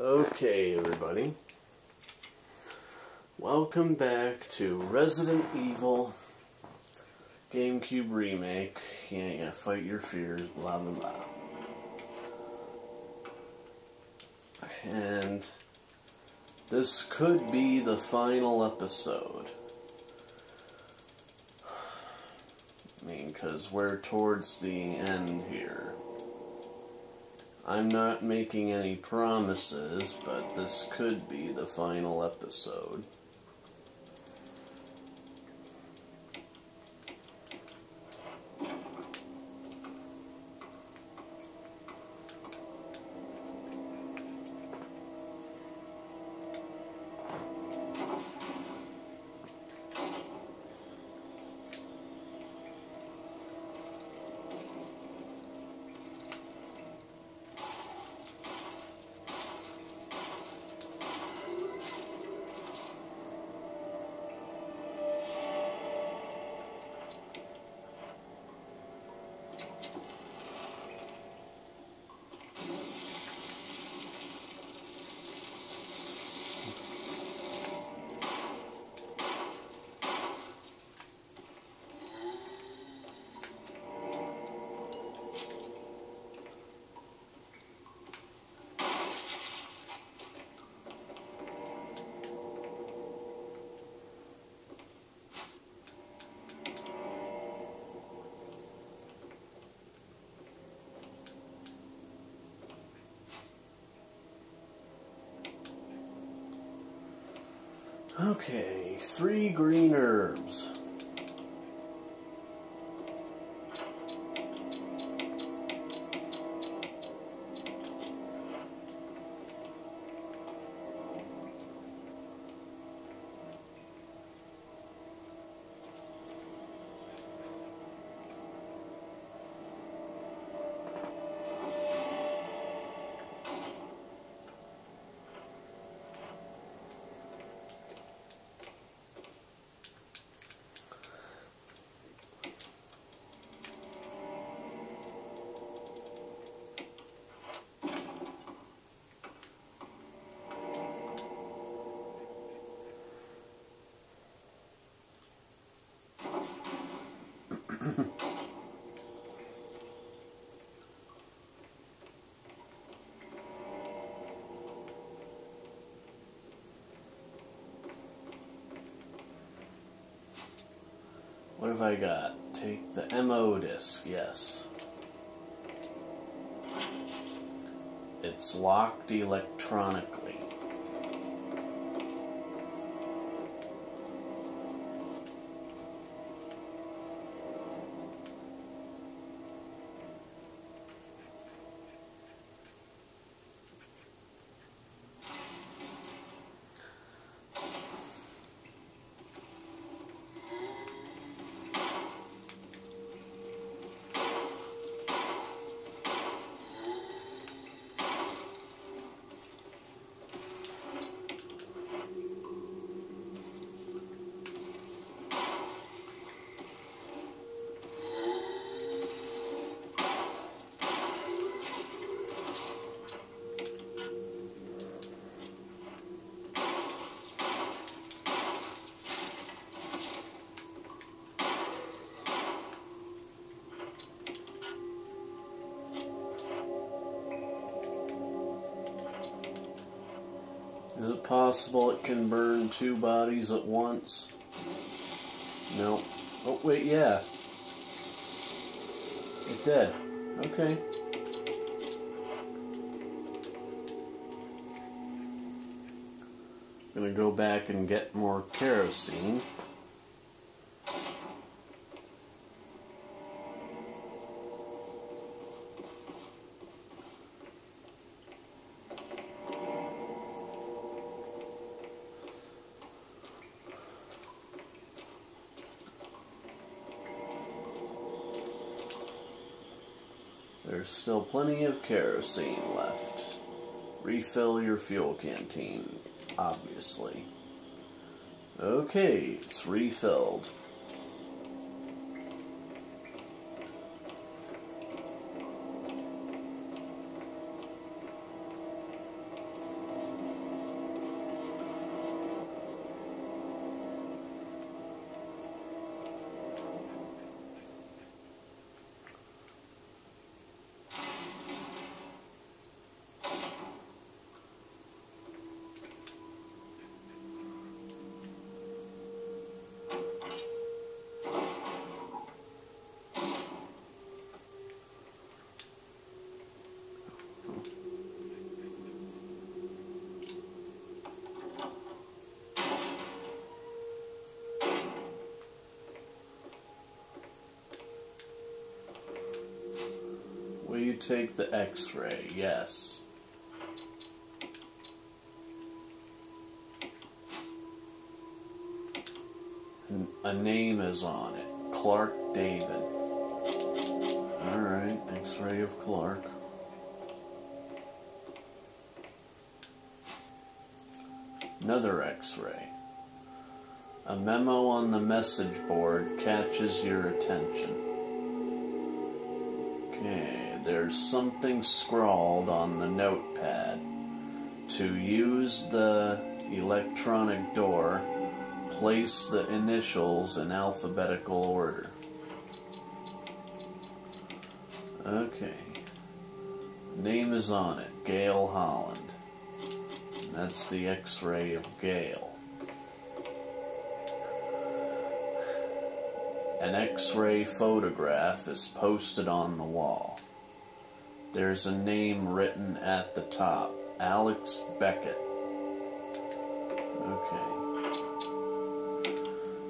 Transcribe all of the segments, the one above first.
Okay, everybody. Welcome back to Resident Evil Gamecube Remake. Yeah, fight your fears, blah blah blah. And this could be the final episode. I mean, because we're towards the end here. I'm not making any promises, but this could be the final episode. Okay, 3 green herbs. What have I got? Take the MO disc, yes. It's locked electronically. Is it possible it can burn 2 bodies at once? No. Oh, wait, yeah. It did. Okay. Gonna go back and get more kerosene. There's still plenty of kerosene left. Refill your fuel canteen, obviously. Okay, it's refilled. take the X-ray, yes. A name is on it. Clark David. Alright, X-ray of Clark. Another X-ray. A memo on the message board catches your attention. Okay, there's something scrawled on the notepad. To use the electronic door, place the initials in alphabetical order. Okay. Name is on it, Gail Holland. That's the X-ray of Gail. An X-ray photograph is posted on the wall. There's a name written at the top, Alex Beckett. Okay.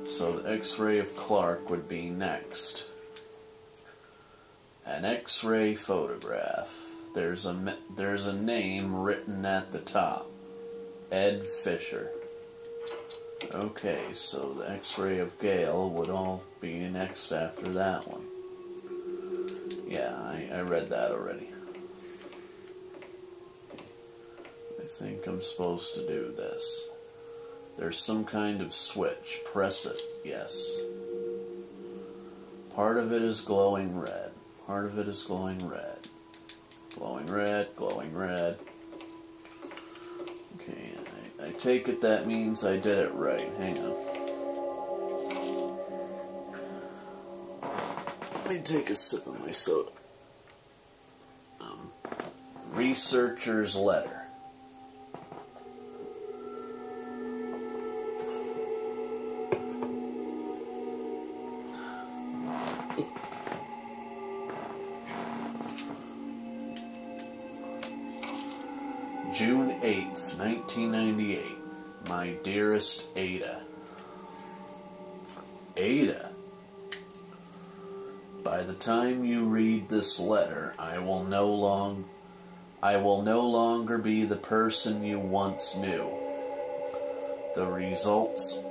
So the X-ray of Clark would be next. An X-ray photograph. There's a name written at the top, Ed Fisher. Okay, so the X-ray of Gail would all be next after that one. Yeah, I read that already. I think I'm supposed to do this. There's some kind of switch. Press it. Yes. Part of it is glowing red. Part of it is glowing red. Glowing red, glowing red. Okay, I take it that means I did it right. Hang on. Let me take a sip of my soda. Researcher's letter. June 8th, 1998. My dearest Ada. Ada. By the time you read this letter, I will no longer be the person you once knew. The results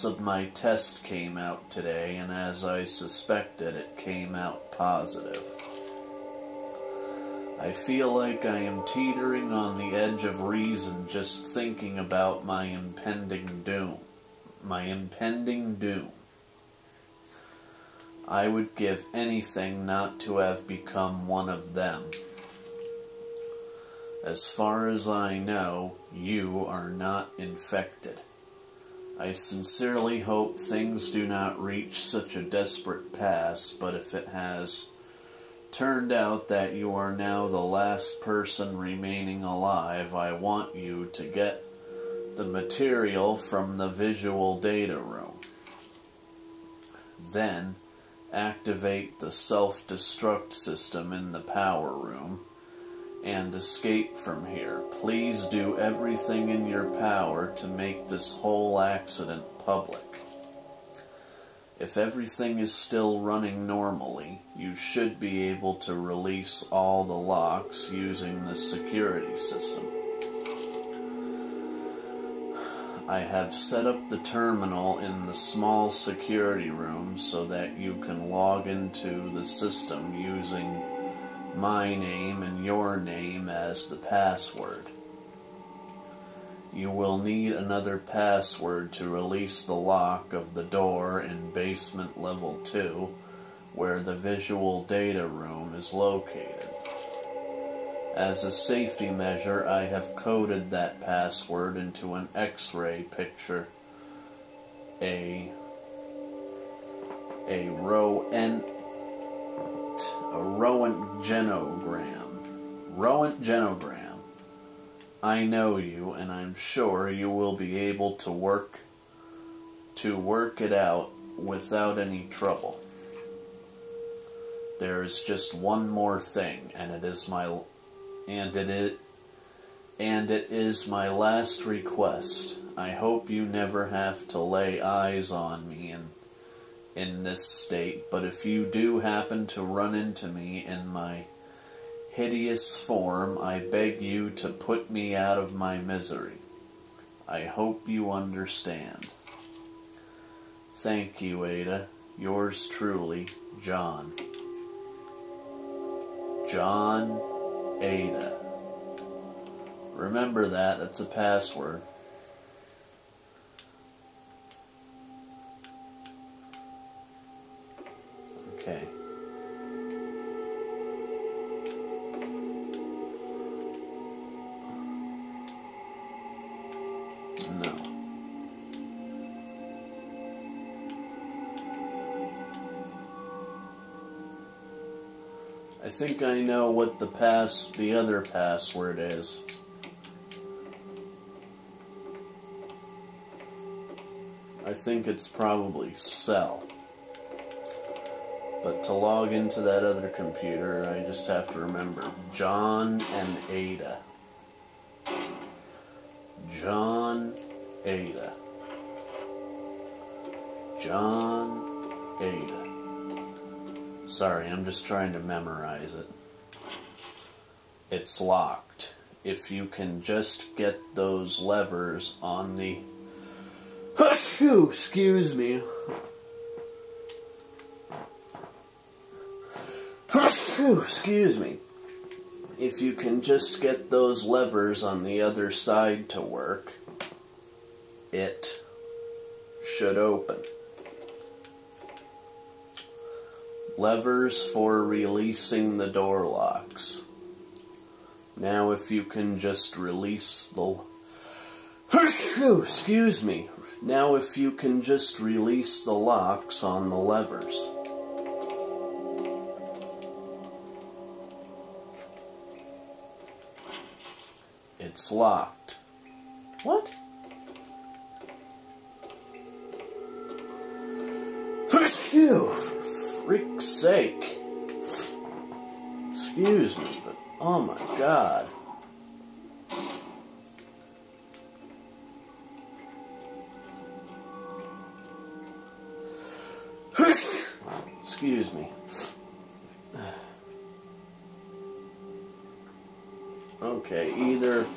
of my test came out today, and as I suspected, it came out positive. I feel like I am teetering on the edge of reason just thinking about my impending doom. I would give anything not to have become one of them. As far as I know, you are not infected. I sincerely hope things do not reach such a desperate pass, but if it has turned out that you are now the last person remaining alive, I want you to get the material from the visual data room. Then, activate the self-destruct system in the power room and escape from here. Please do everything in your power to make this whole accident public. If everything is still running normally, you should be able to release all the locks using the security system. I have set up the terminal in the small security room so that you can log into the system using my name and your name as the password. You will need another password to release the lock of the door in basement level 2, where the visual data room is located. As a safety measure, I have coded that password into an X-ray picture, a Röntgenogram. I know you, and I'm sure you will be able to work it out without any trouble. There is just one more thing, and it is my last request. I hope you never have to lay eyes on me in this state, but if you do happen to run into me in my hideous form, I beg you to put me out of my misery. I hope you understand. Thank you, Ada. Yours truly, John. John, Ada. Remember that, it's a password. Okay. No. I think I know what the other password is. I think it's probably cell. But to log into that other computer, I just have to remember John and Ada. John, Ada. John, Ada. Sorry, I'm just trying to memorize it. It's locked. If you can just get those levers on the... Excuse me. Excuse me. If you can just get those levers on the other side to work, it should open. Levers for releasing the door locks. Now if you can just release the... Excuse me. Now if you can just release the locks on the levers. It's locked. What? Phew, for freak's sake. Excuse me, but oh my God. Excuse me. Okay, either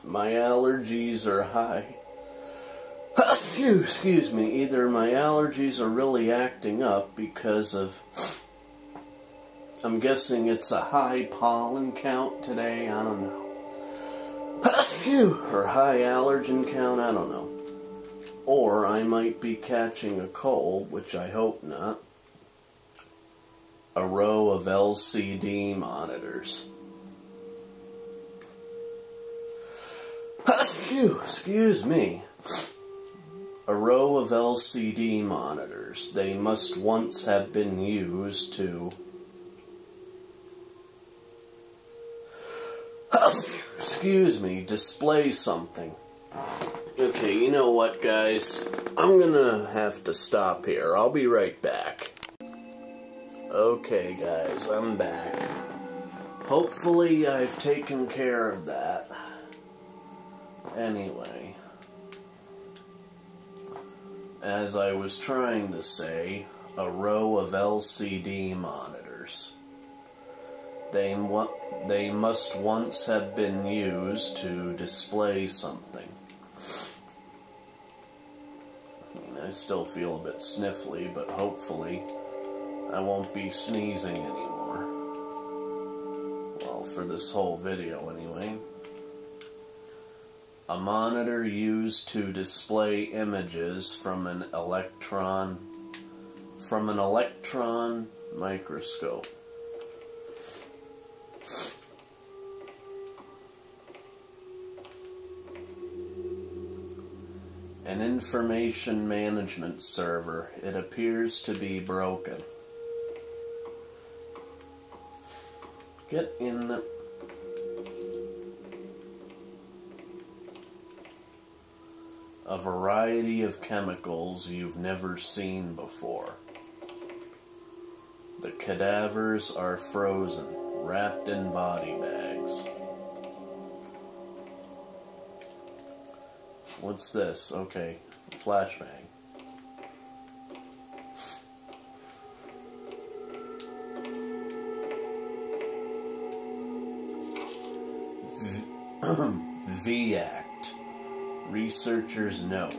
my allergies are high. Excuse me, either my allergies are really acting up because of, I'm guessing it's a high pollen count today, I don't know. Or high allergen count, I don't know. Or I might be catching a cold, which I hope not. A row of LCD monitors. Excuse me. A row of LCD monitors. They must once have been used to... Excuse me, display something. Okay, you know what, guys? I'm gonna have to stop here. I'll be right back. Okay, guys, I'm back. Hopefully I've taken care of that. Anyway, as I was trying to say, a row of LCD monitors. They must once have been used to display something. I still feel a bit sniffly, but hopefully I won't be sneezing anymore. Well, for this whole video anyway. A monitor used to display images from an electron microscope. An information management server. It appears to be broken. Get in the... A variety of chemicals you've never seen before. The cadavers are frozen, wrapped in body bags. What's this? Okay, flashbang. V-Act. Researchers note.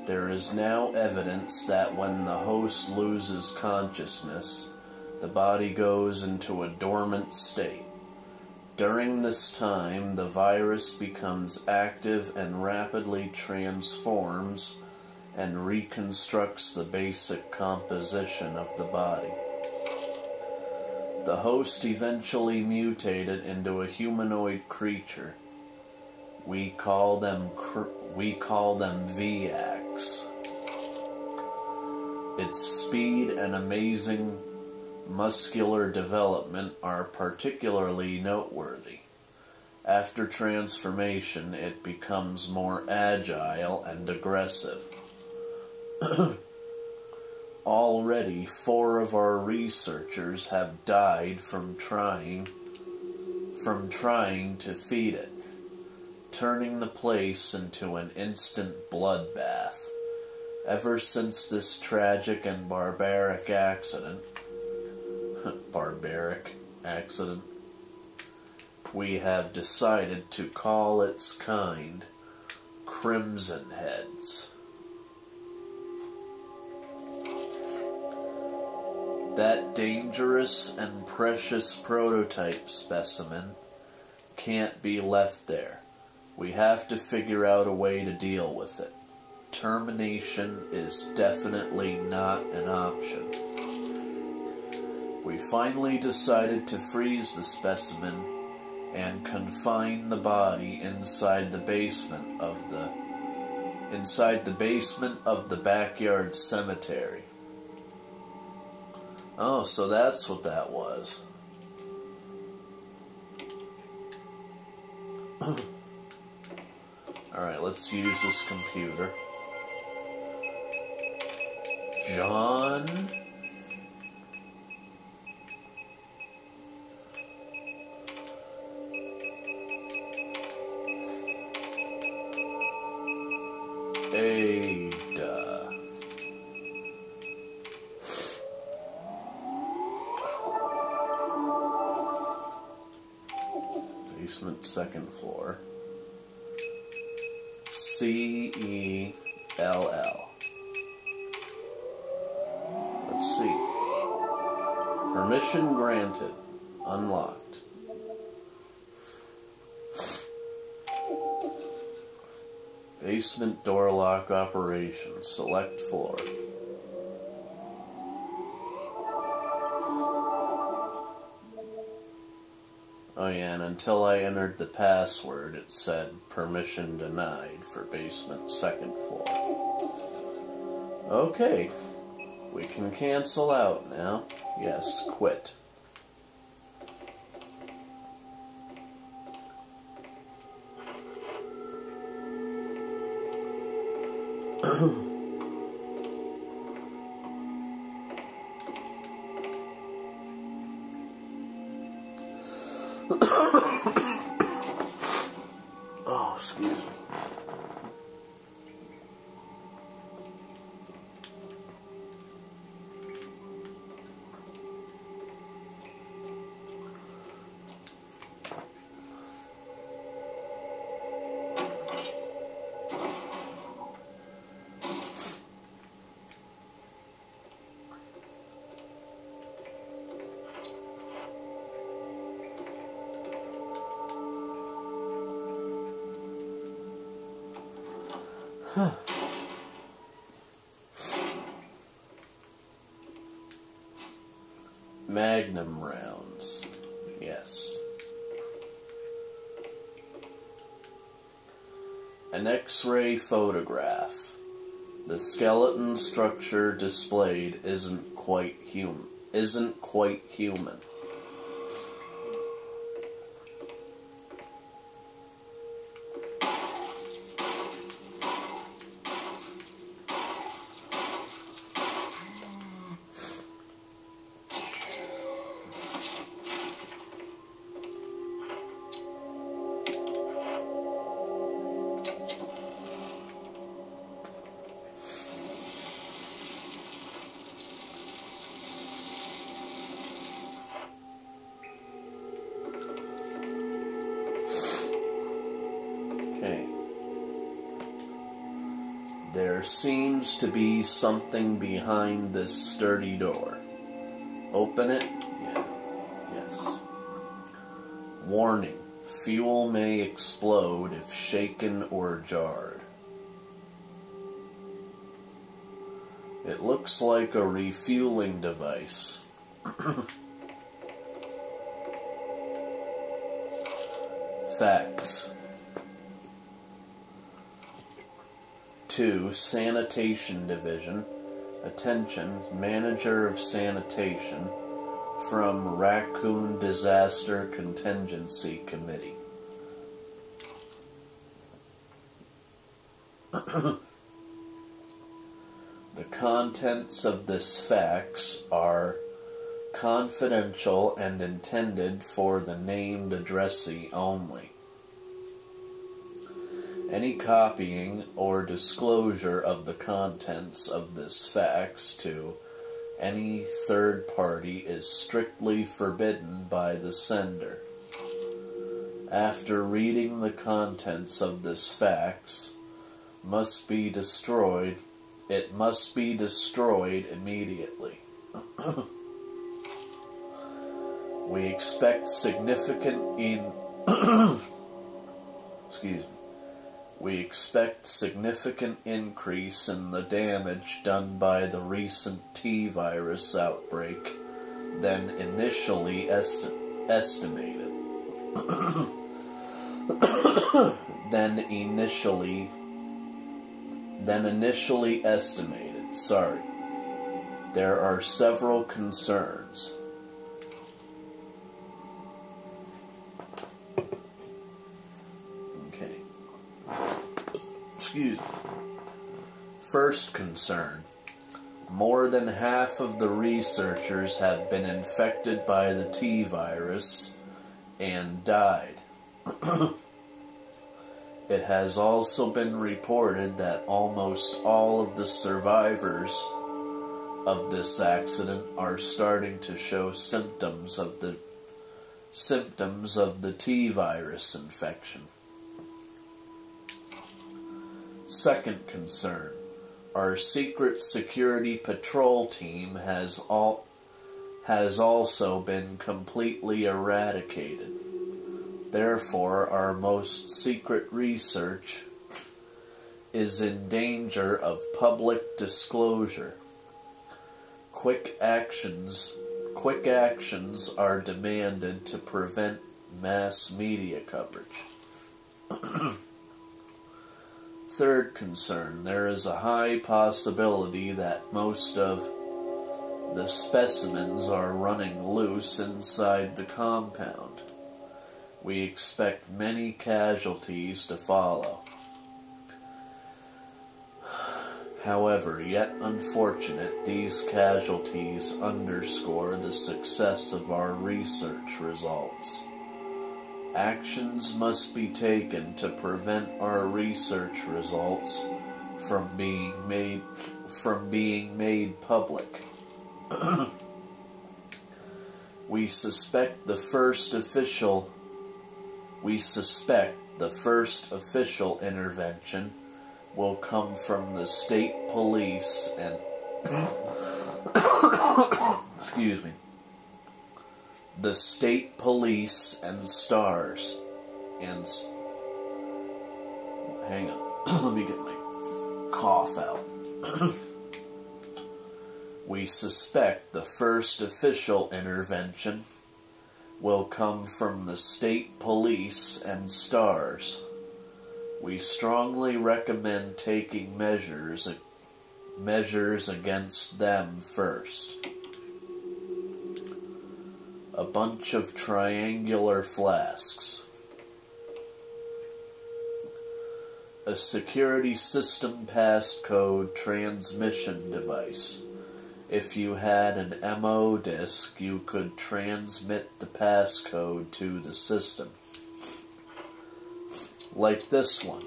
There is now evidence that when the host loses consciousness, the body goes into a dormant state. During this time, the virus becomes active and rapidly transforms and reconstructs the basic composition of the body. The host eventually mutated into a humanoid creature. We call them V-Acts. Its speed and amazing muscular development are particularly noteworthy. After transformation, it becomes more agile and aggressive. Already, 4 of our researchers have died from trying to feed it, turning the place into an instant bloodbath. Ever since this tragic and barbaric accident, we have decided to call its kind Crimson Heads. That dangerous and precious prototype specimen can't be left there. We have to figure out a way to deal with it. Termination is definitely not an option. We finally decided to freeze the specimen and confine the body inside the basement of the backyard cemetery. Oh, so that's what that was. Alright, let's use this computer. John? Ada. Basement, second floor. C-E-L-L. Let's see. Permission granted. Unlocked. Basement door lock operation. Select floor. Oh yeah, and until I entered the password, it said permission denied for basement second floor. Okay, we can cancel out now. Yes, quit. Oh, excuse me. Huh. Magnum rounds. Yes. An X-ray photograph. The skeleton structure displayed isn't quite human. There seems to be something behind this sturdy door. Open it? Yeah. Yes. Warning. Fuel may explode if shaken or jarred. It looks like a refueling device. Facts. 2. Sanitation Division. Attention, Manager of Sanitation from Raccoon Disaster Contingency Committee. The contents of this fax are confidential and intended for the named addressee only. Any copying or disclosure of the contents of this fax to any third party is strictly forbidden by the sender. After reading the contents of this fax, it must be destroyed immediately. We expect significant We expect significant increase in the damage done by the recent T-virus outbreak than initially estimated. than initially estimated. Sorry. There are several concerns. Excuse me. First concern. More than half of the researchers have been infected by the T-virus and died. It has also been reported that almost all of the survivors of this accident are starting to show symptoms of the T-virus infection. Second concern. Our secret security patrol team has also been completely eradicated. Therefore, our most secret research is in danger of public disclosure. Quick actions are demanded to prevent mass media coverage. Third concern, there is a high possibility that most of the specimens are running loose inside the compound. We expect many casualties to follow. However, yet unfortunate, these casualties underscore the success of our research results. Actions must be taken to prevent our research results from being made public. We suspect the first official intervention will come from the state police and excuse me. The state police and STARS and hang on, let me get my cough out. We suspect the first official intervention will come from the state police and STARS. We strongly recommend taking measures against them first. A bunch of triangular flasks. A security system passcode transmission device. If you had an MO disk, you could transmit the passcode to the system. Like this one.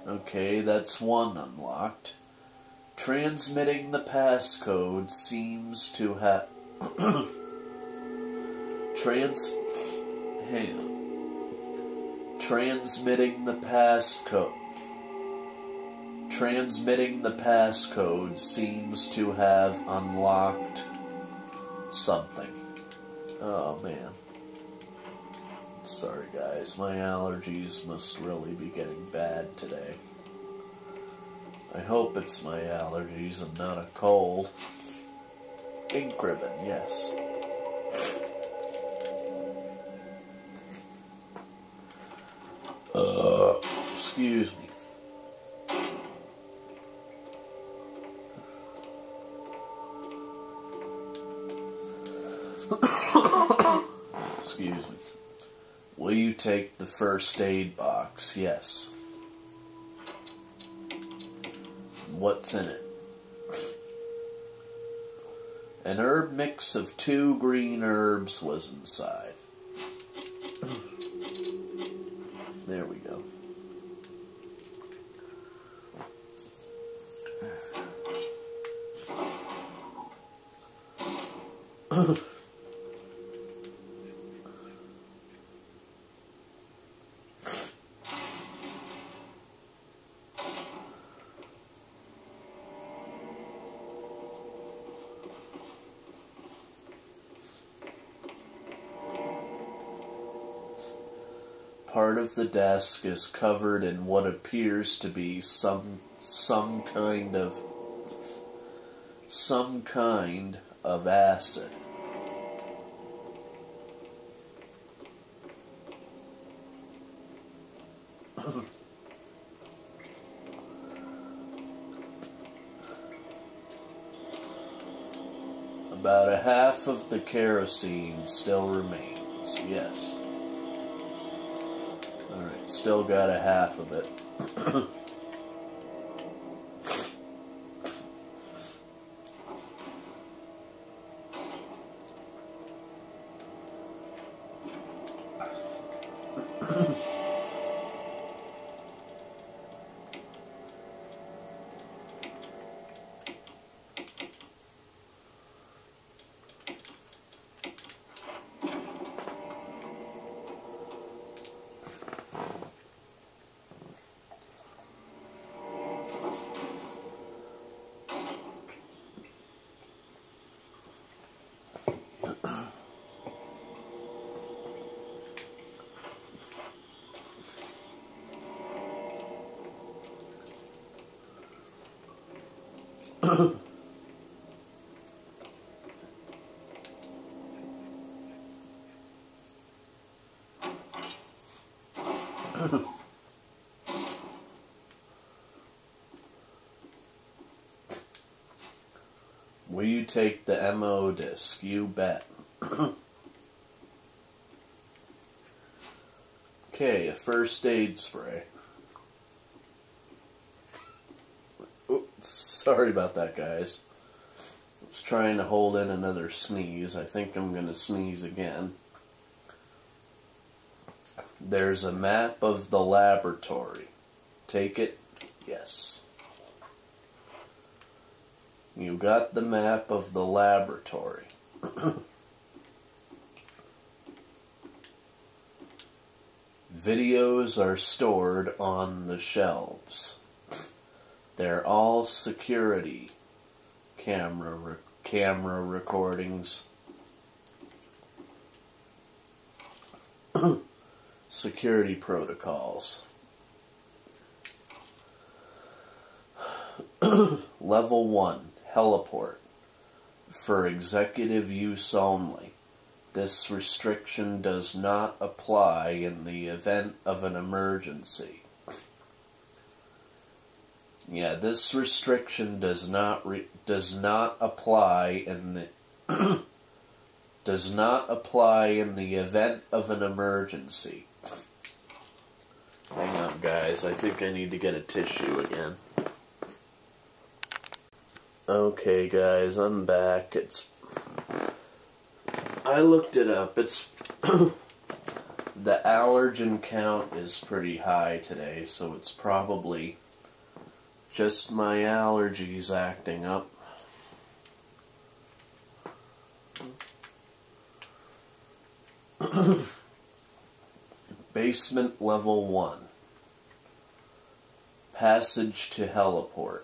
Okay, that's one unlocked. Transmitting the passcode seems to have Hang on. Transmitting the passcode. Transmitting the passcode seems to have unlocked something. Oh man. Sorry guys, my allergies must really be getting bad today. I hope it's my allergies and not a cold. Ink ribbon, yes. Excuse me. Excuse me. Will you take the first aid box? Yes. What's in it? An herb mix of 2 green herbs was inside. There we go. Part of the desk is covered in what appears to be some kind of acid. About a half of the kerosene still remains, yes. Alright, still got a half of it. Will you take the MO disc? You bet. Okay, a first aid spray. Oops, sorry about that, guys. I was trying to hold in another sneeze. I think I'm going to sneeze again. There's a map of the laboratory. Take it? Yes. You got the map of the laboratory. Videos are stored on the shelves. They're all security camera recordings. Security protocols. Level 1, heliport. For executive use only. This restriction does not apply in the event of an emergency. Yeah, this restriction does not apply in the does not apply in the event of an emergency. Hang on, guys. I think I need to get a tissue again. Okay, guys, I'm back. I looked it up. It's the allergen count is pretty high today, so it's probably just my allergies acting up. Basement Level 1. Passage to Heliport.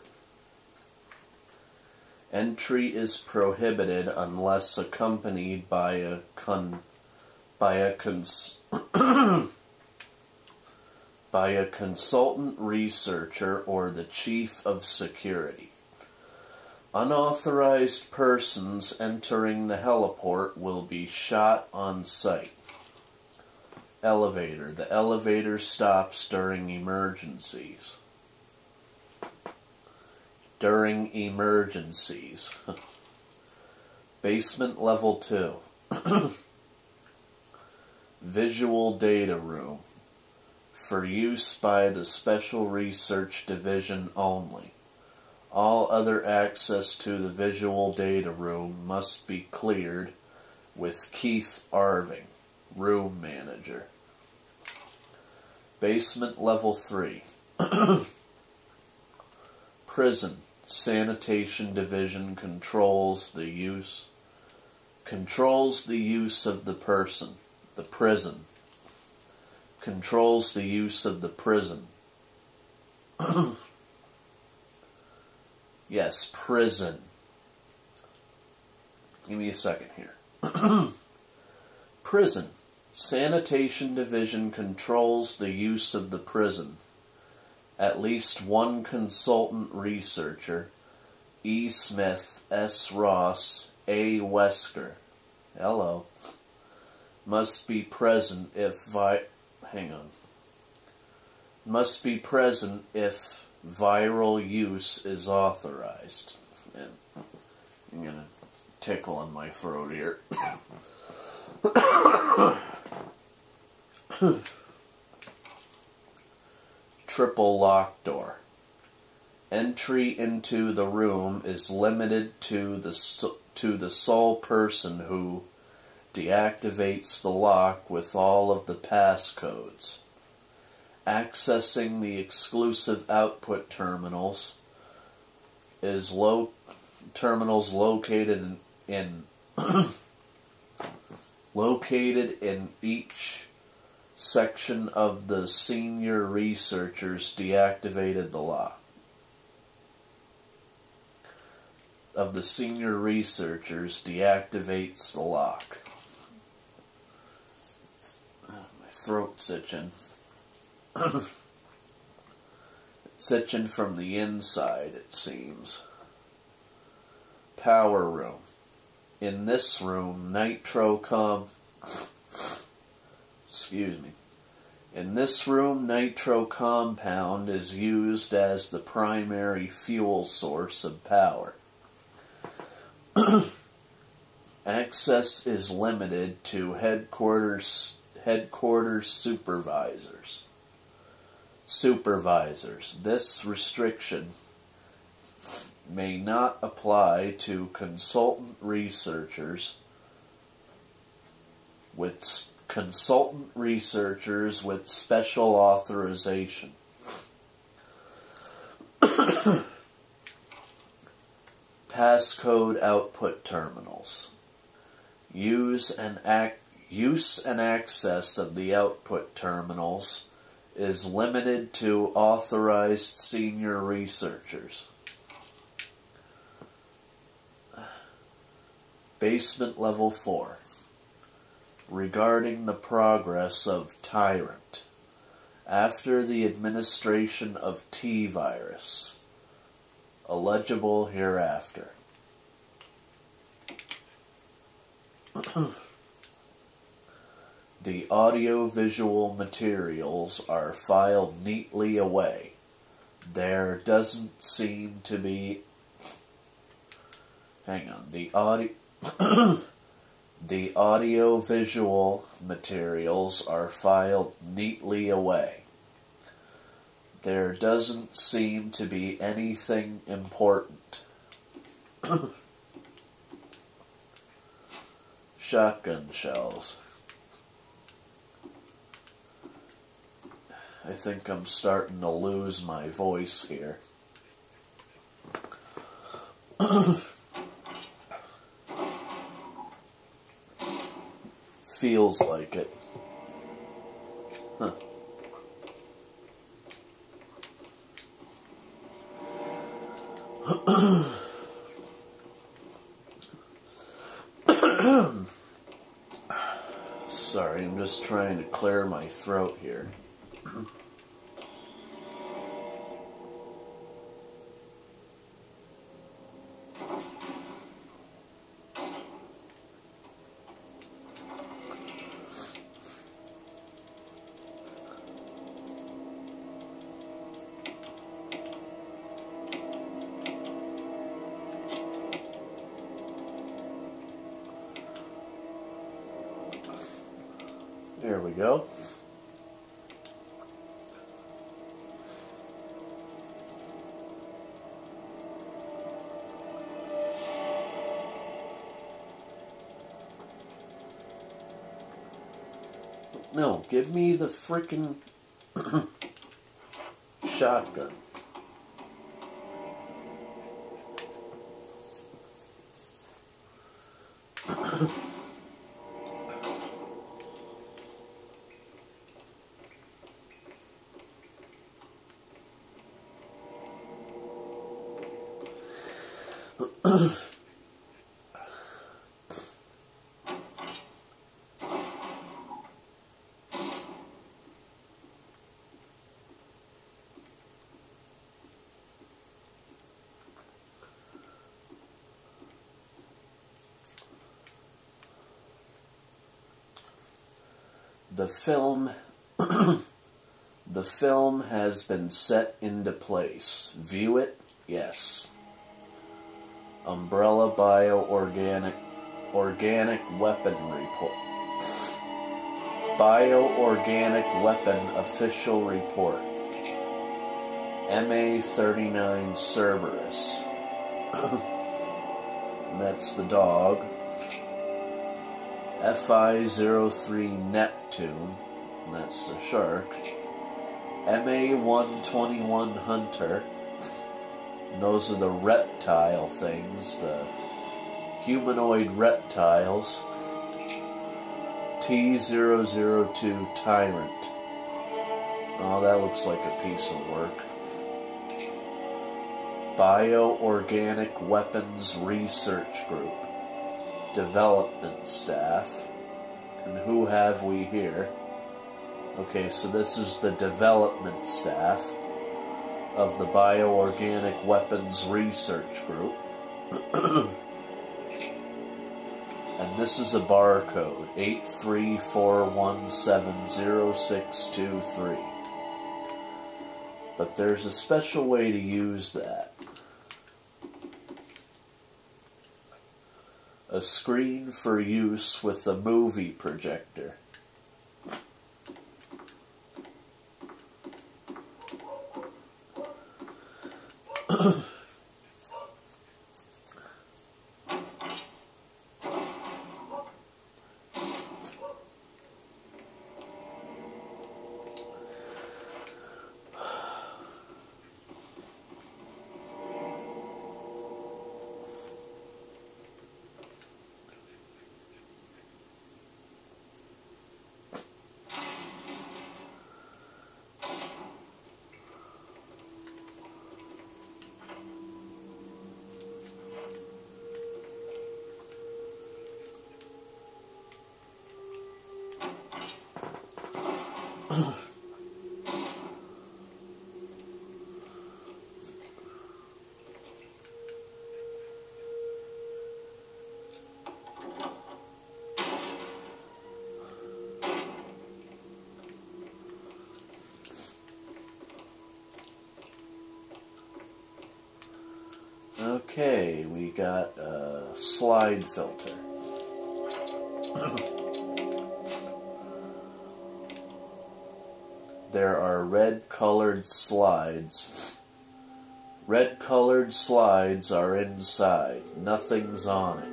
Entry is prohibited unless accompanied by a consultant researcher or the chief of security. Unauthorized persons entering the heliport will be shot on sight. Elevator. The elevator stops during emergencies. During emergencies. Basement Level 2. Visual Data Room. For use by the Special Research Division only. All other access to the Visual Data Room must be cleared with Keith Arving, Room Manager. Basement Level 3. Prison. Sanitation Division controls the use of the prison. Controls the use of the prison. Yes, prison. Give me a second here. Prison. Sanitation Division controls the use of the prison. At least one consultant researcher, E. Smith, S. Ross, A. Wesker, hello, must be present if viral use is authorized. And I'm gonna tickle in my throat here. Triple lock door. Entry into the room is limited to the sole person who deactivates the lock with all of the passcodes. Accessing the exclusive output terminals is terminals located in located in each section of the senior researchers deactivated the lock. Of the senior researchers deactivates the lock. My throat's itching. It's itching from the inside, it seems. Power room. In this room, In this room, nitro compound is used as the primary fuel source of power. Access is limited to headquarters supervisors. This restriction may not apply to consultant researchers with special authorization. Passcode output terminals. Use and access of the output terminals is limited to authorized senior researchers. Basement Level 4. Regarding the progress of Tyrant. After the administration of T-virus. Illegible hereafter. The audio-visual materials are filed neatly away. There doesn't seem to be... Hang on. The audio-visual materials are filed neatly away. There doesn't seem to be anything important. Shotgun shells. I think I'm starting to lose my voice here. Feels like it. Huh. Sorry, I'm just trying to clear my throat here. There we go. No, give me the frickin' shotgun. The film has been set into place. View it? Yes. Umbrella Bioorganic Weapon Report. Bioorganic Weapon Official Report. MA-39 Cerberus. That's the dog. FI-03 Neptune, and that's the shark. MA-121 Hunter, and those are the reptile things, the humanoid reptiles. T-002 Tyrant. Oh, that looks like a piece of work. Bioorganic Weapons Research Group. Development staff. And who have we here? Okay, so this is the development staff of the Bioorganic Weapons Research Group. And this is a barcode, 834170623. But there's a special way to use that. A screen for use with a movie projector. Okay, we got a slide filter. There are red-colored slides. Red-colored slides are inside. Nothing's on it.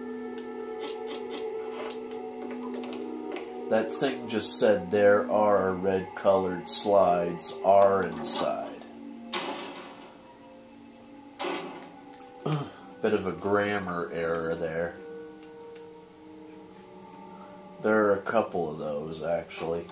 That thing just said there are red-colored slides are inside. Bit of a grammar error there. There are a couple of those, actually.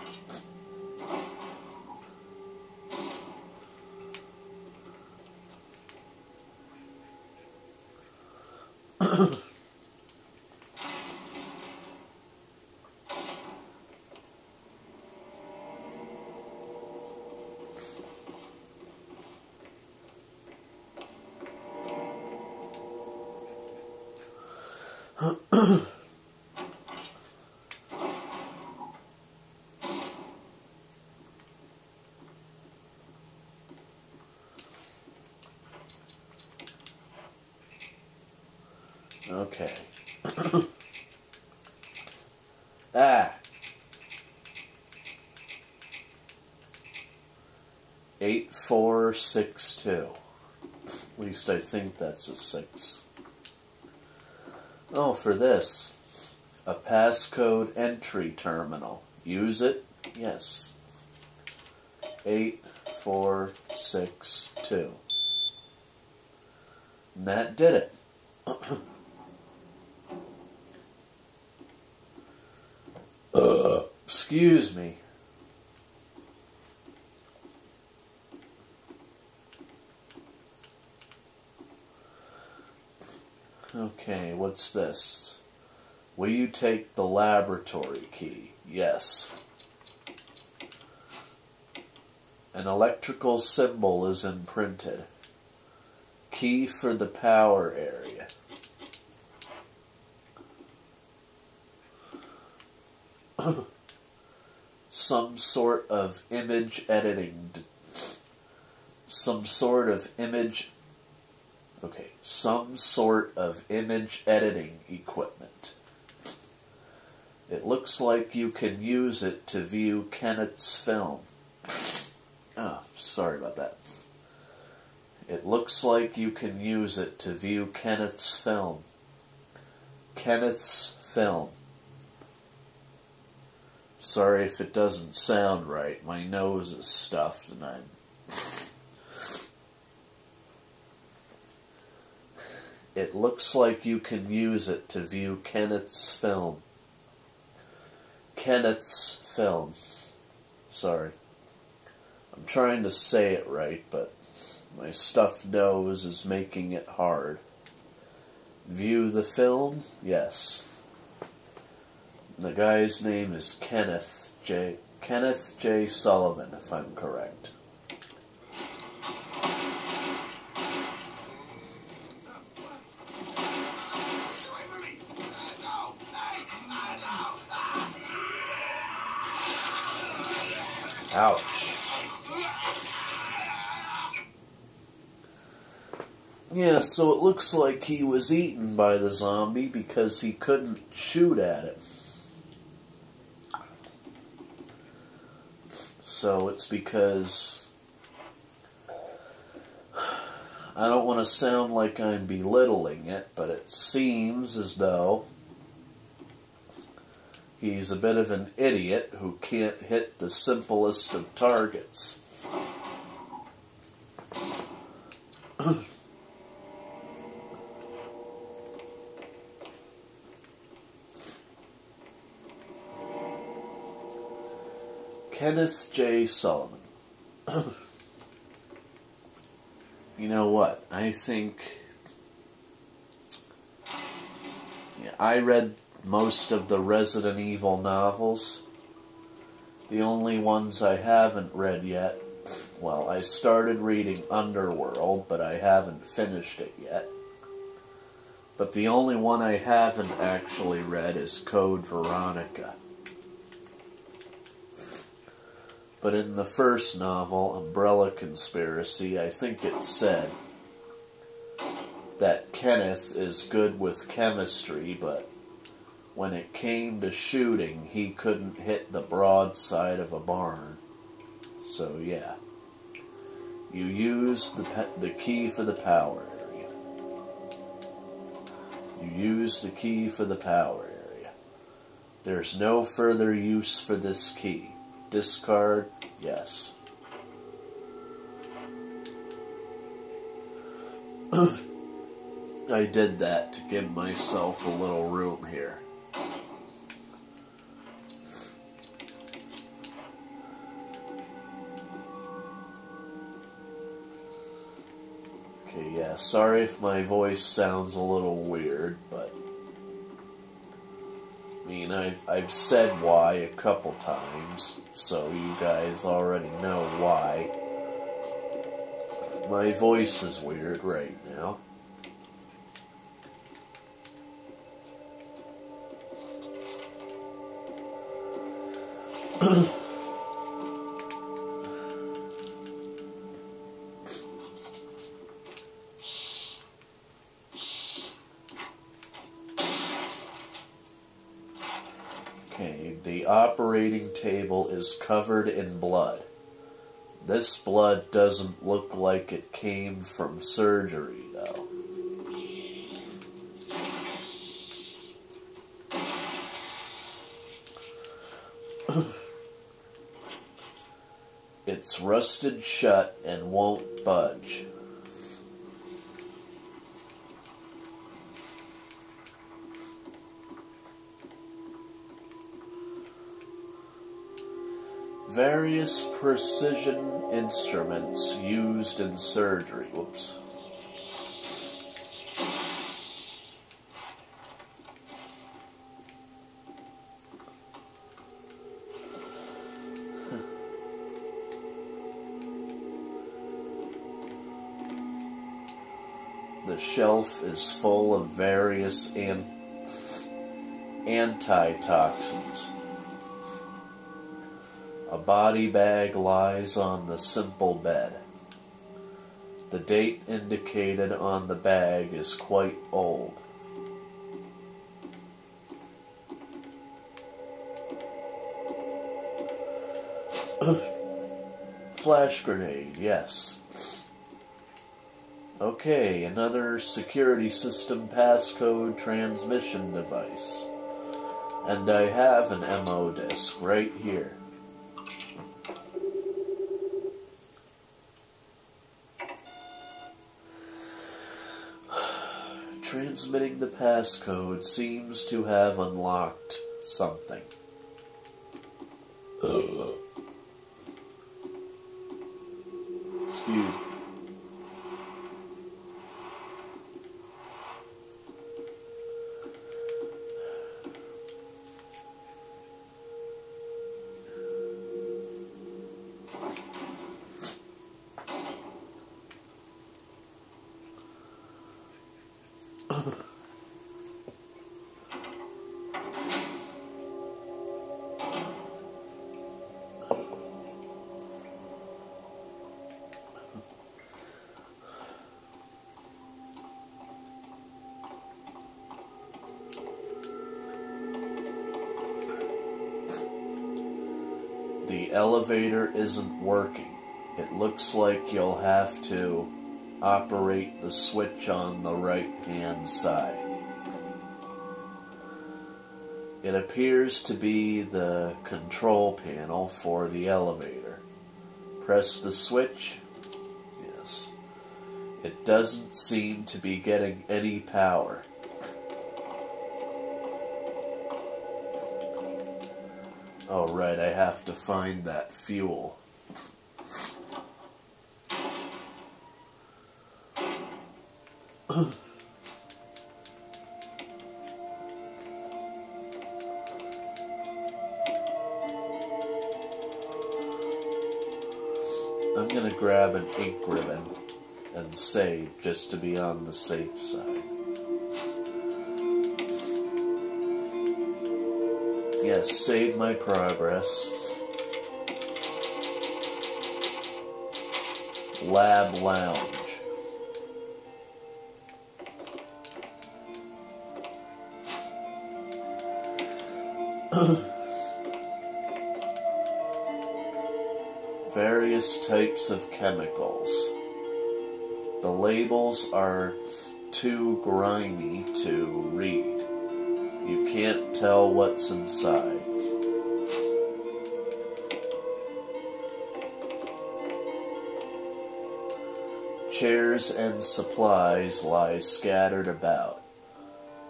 Okay. Ah. 8462. At least I think that's a 6. Oh, for this. A passcode entry terminal. Use it? Yes. 8462. And that did it. Excuse me. Okay, what's this? Will you take the laboratory key? Yes. An electrical symbol is imprinted. Key for the power area. Some sort of image editing. Some sort of image editing equipment. It looks like you can use it to view Kenneth's film. Oh, sorry about that. It looks like you can use it to view Kenneth's film. Kenneth's film. Sorry if it doesn't sound right. My nose is stuffed and I'm... It looks like you can use it to view Kenneth's film. Kenneth's film. Sorry. I'm trying to say it right, but my stuffed nose is making it hard. View the film? Yes. The guy's name is Kenneth J. Sullivan, if I'm correct. Ouch. Yeah, so it looks like he was eaten by the zombie because he couldn't shoot at it. So it's because... I don't want to sound like I'm belittling it, but it seems as though he's a bit of an idiot who can't hit the simplest of targets. Kenneth J. Sullivan. You know what? I think... Yeah, I read most of the Resident Evil novels. The only ones I haven't read yet... Well, I started reading Underworld, but I haven't finished it yet. But the only one I haven't actually read is Code Veronica. But in the first novel, Umbrella Conspiracy, I think it said that Kenneth is good with chemistry, but when it came to shooting, he couldn't hit the broadside of a barn. So, yeah. You use the key for the power area. You use the key for the power area. There's no further use for this key. Discard, yes. I did that to give myself a little room here. Okay, yeah, sorry if my voice sounds a little weird, but I mean, I've said why a couple times, so you guys already know why. My voice is weird right now. Okay, the operating table is covered in blood. This blood doesn't look like it came from surgery, though. It's rusted shut and won't budge. Various precision instruments used in surgery. Whoops. The shelf is full of various antitoxins. A body bag lies on the simple bed. The date indicated on the bag is quite old. Flash grenade, yes. Okay, another security system passcode transmission device. And I have an MO disc right here. Transmitting the passcode seems to have unlocked something. Excuse me. The elevator isn't working. It looks like you'll have to operate the switch on the right-hand side. It appears to be the control panel for the elevator. Press the switch. Yes. It doesn't seem to be getting any power. Oh, right, I have to find that fuel. I'm gonna grab an ink ribbon and save just to be on the safe side. Yes, save my progress. Lab Lounge. Various types of chemicals. The labels are too grimy to read. You can't tell what's inside. Chairs and supplies lie scattered about.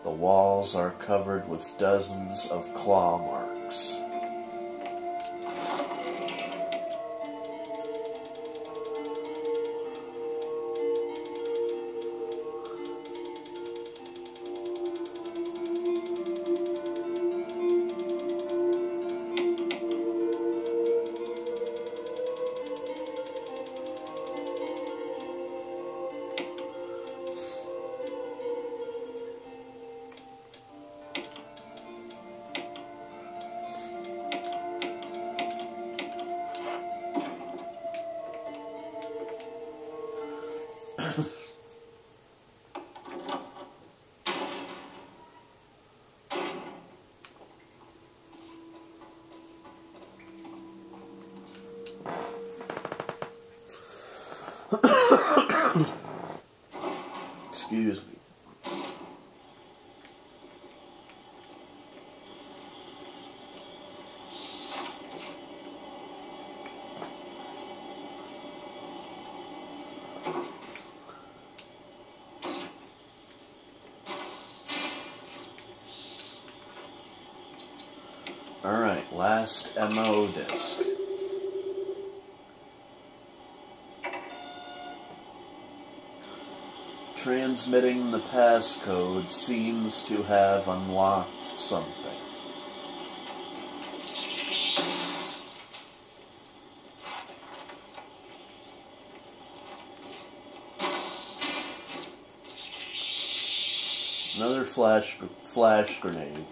The walls are covered with dozens of claw marks. Excuse me. Alright, last MO disk. Transmitting the passcode seems to have unlocked something. Another flash grenade.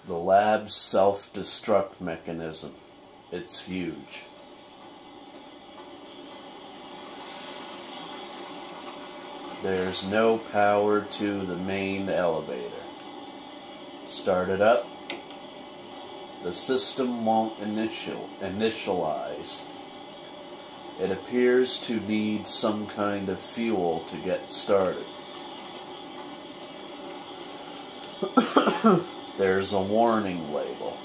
The lab's self-destruct mechanism. It's huge. There's no power to the main elevator. Start it up. The system won't initialize. It appears to need some kind of fuel to get started. There's a warning label.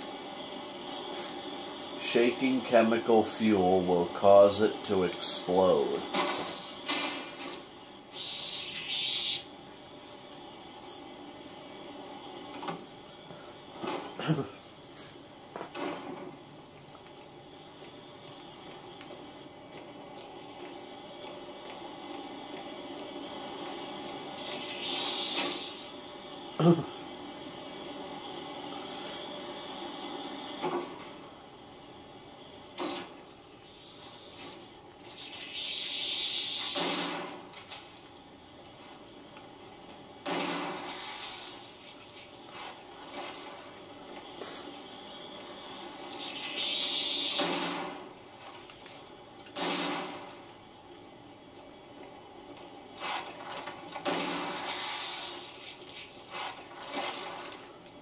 Shaking chemical fuel will cause it to explode.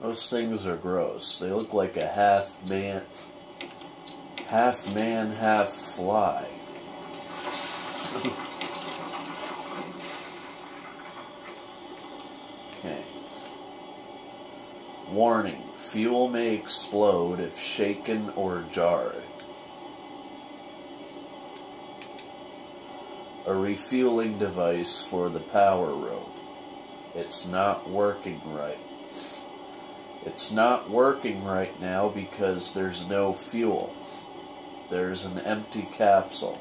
Those things are gross. They look like a half man, half fly. Okay. Warning. Fuel may explode if shaken or jarred. A refueling device for the power room. It's not working right. It's not working right now because there's no fuel. There's an empty capsule.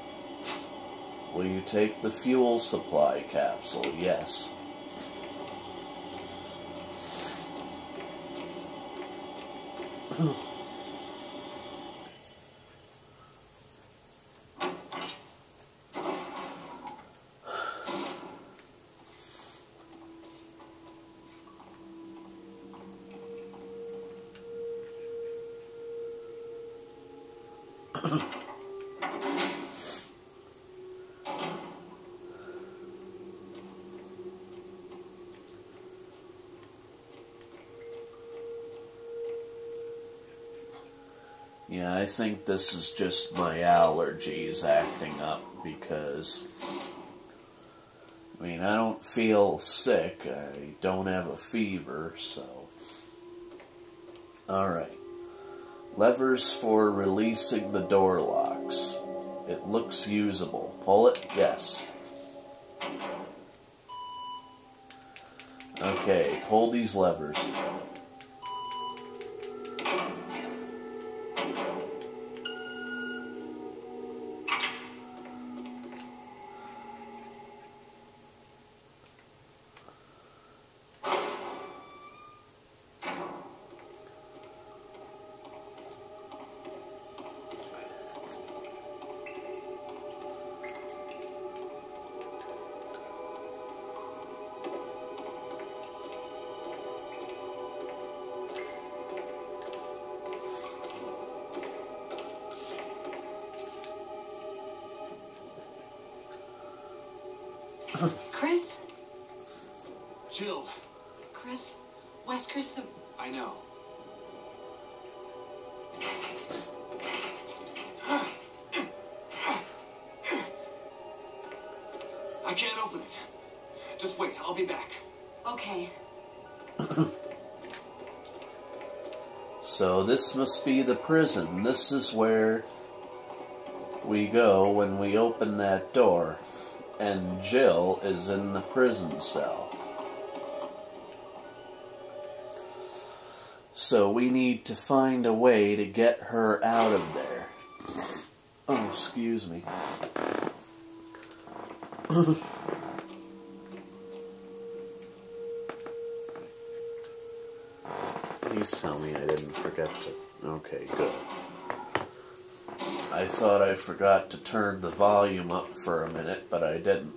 Will you take the fuel supply capsule? Yes. Yeah, I think this is just my allergies acting up because, I mean, I don't feel sick, I don't have a fever, so. Alright. Levers for releasing the door locks. It looks usable. Pull it? Yes. Okay, pull these levers. Chris? Jill. Chris? Wesker's the... I know. I can't open it. Just wait, I'll be back. Okay. So this must be the prison. This is where we go when we open that door. And Jill is in the prison cell. So we need to find a way to get her out of there. Oh, excuse me. Please tell me I didn't forget to... Okay, good. I thought I forgot to turn the volume up for a minute, but I didn't.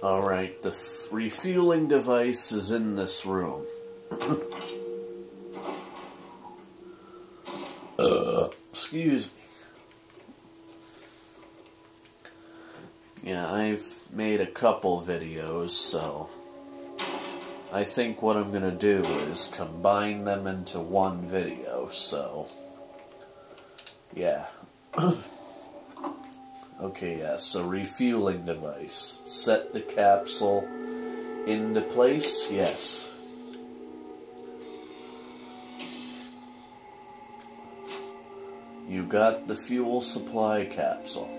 Alright, the refueling device is in this room. Excuse me. Yeah, I've made a couple videos, so I think what I'm gonna do is combine them into one video, so yeah. Okay, yeah, so refueling device. Set the capsule into place, yes. You got the fuel supply capsule.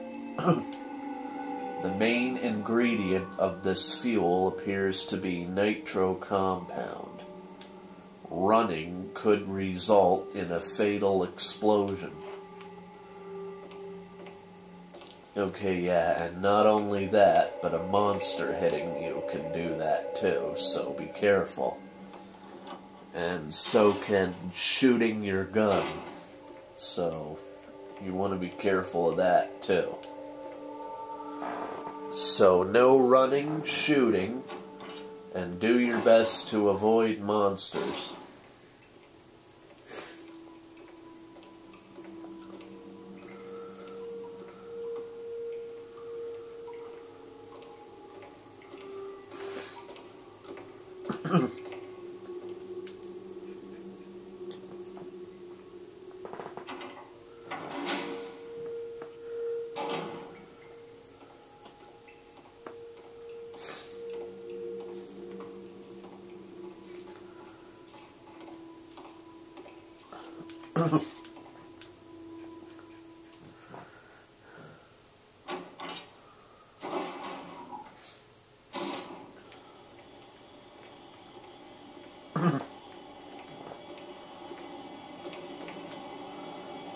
The main ingredient of this fuel appears to be nitro compound. Running could result in a fatal explosion. Okay, yeah, and not only that, but a monster hitting you can do that too, so be careful. And so can shooting your gun. So, you want to be careful of that too. So, no running, shooting, and do your best to avoid monsters.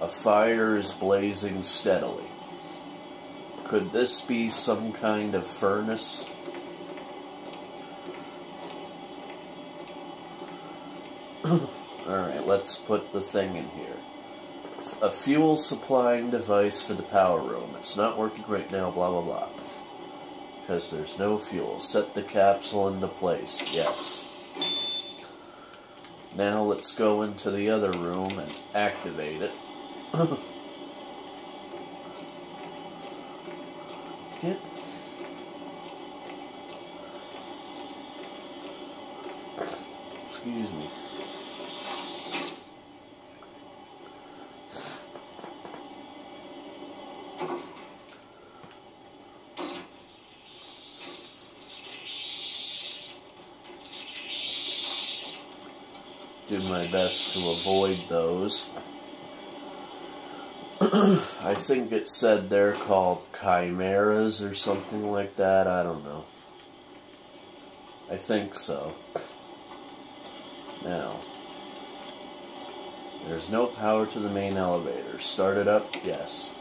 A fire is blazing steadily. Could this be some kind of furnace? Alright, let's put the thing in here. A fuel supplying device for the power room. It's not working right now, blah blah blah. Because there's no fuel. Set the capsule into place. Yes. Now let's go into the other room and activate it. Get. Excuse me. Do my best to avoid those. I think it said they're called chimeras or something like that. I don't know. I think so. Now, there's no power to the main elevator. Start it up? Yes.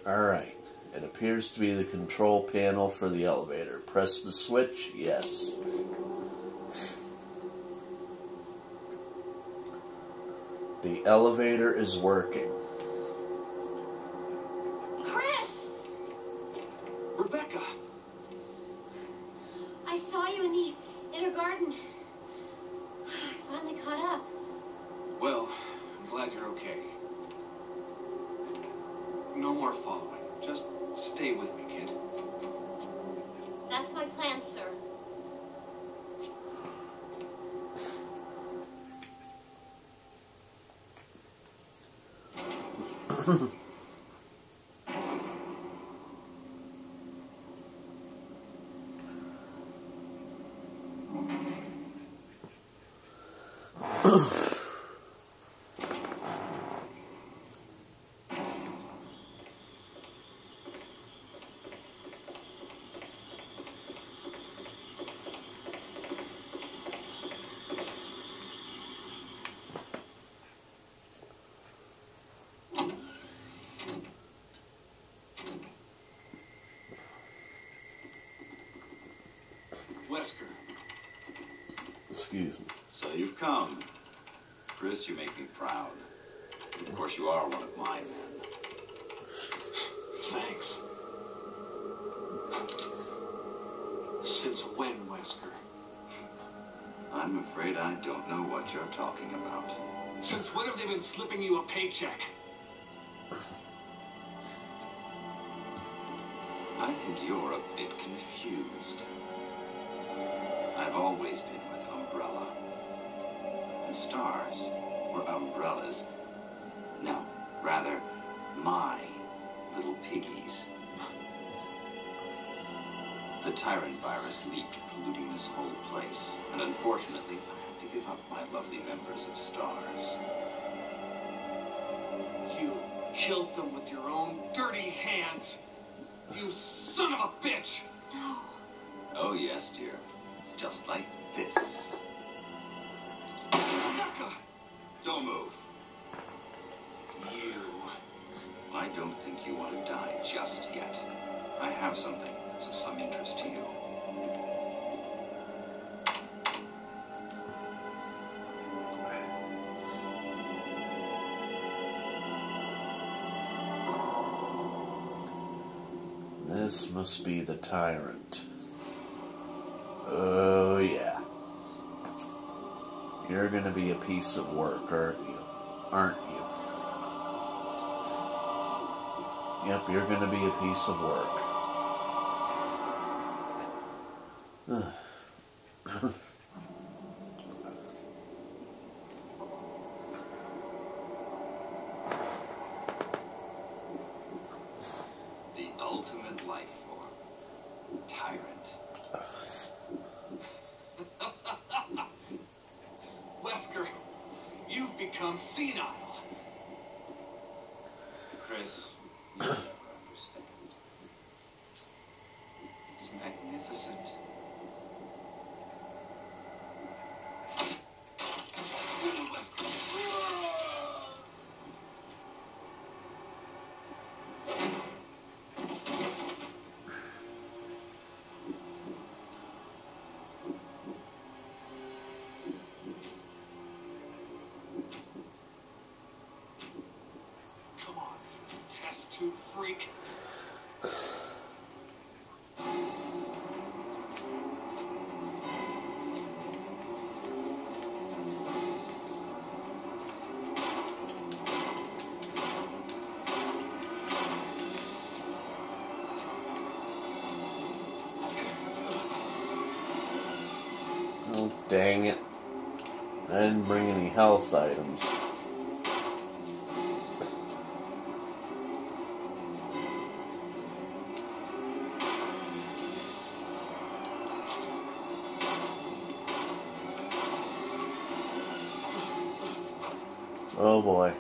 Alright. It appears to be the control panel for the elevator. Press the switch. Yes. The elevator is working. Chris! Rebecca! I saw you in the inner garden. I finally caught up. Well, I'm glad you're okay. No more following. Just stay with me, kid. That's my plan, sir. Wesker. Excuse me. So you've come. Chris, you make me proud. Of course, you are one of my men. Thanks. Since when, Wesker? I'm afraid I don't know what you're talking about. Since when have they been slipping you a paycheck? I think you're a bit confused. I've always been with Umbrella. And stars were Umbrella's. No, rather, my little piggies. The Tyrant virus leaked, polluting this whole place. And unfortunately, I had to give up my lovely members of Stars. You killed them with your own dirty hands. You son of a bitch! No. Oh yes, dear. Just like this. Rebecca! Don't move. You. I don't think you want to die just yet. I have something that's of some interest to you. This must be the Tyrant. Oh, yeah. You're gonna be a piece of work, aren't you? Aren't you? Yep, you're gonna be a piece of work. The ultimate life form. Tyrant. Wesker, you've become senile. Chris, you don't understand. It's magnificent. Come on, you test tube freak. Oh, dang it. I didn't bring any health items. Oh boy.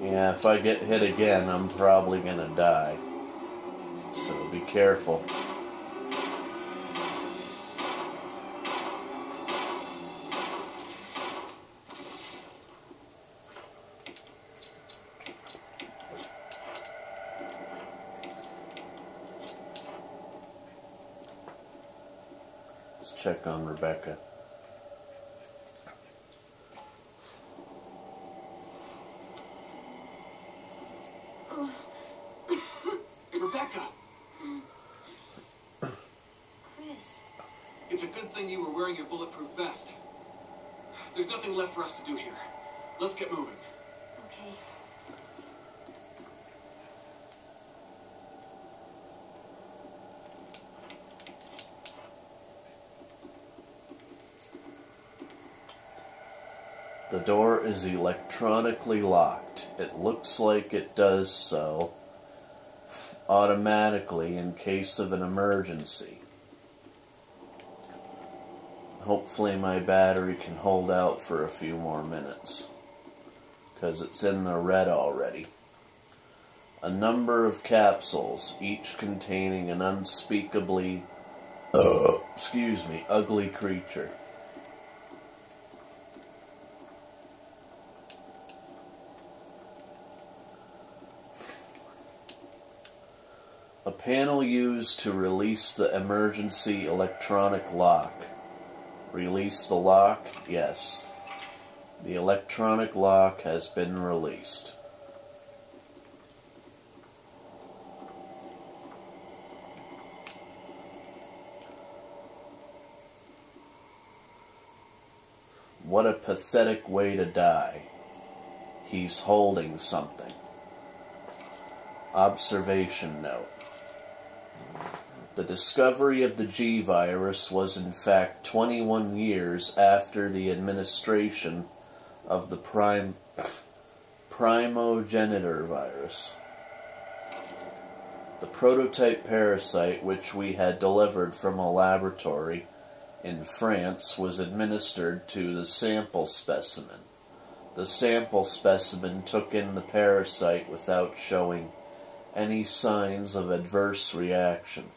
Yeah, if I get hit again, I'm probably gonna die. So be careful. Let's check on Rebecca. Rebecca! Chris. It's a good thing you were wearing your bulletproof vest. There's nothing left for us to do here. Let's get moving. Okay. The door is electronically locked. It looks like it does so automatically in case of an emergency. Hopefully my battery can hold out for a few more minutes, because it's in the red already. A number of capsules, each containing an unspeakably ugly creature. A panel used to release the emergency electronic lock. Release the lock? Yes. The electronic lock has been released. What a pathetic way to die. He's holding something. Observation note. The discovery of the G virus was in fact 21 years after the administration of the primogenitor virus. The prototype parasite which we had delivered from a laboratory in France was administered to the sample specimen. The sample specimen took in the parasite without showing any signs of adverse reaction.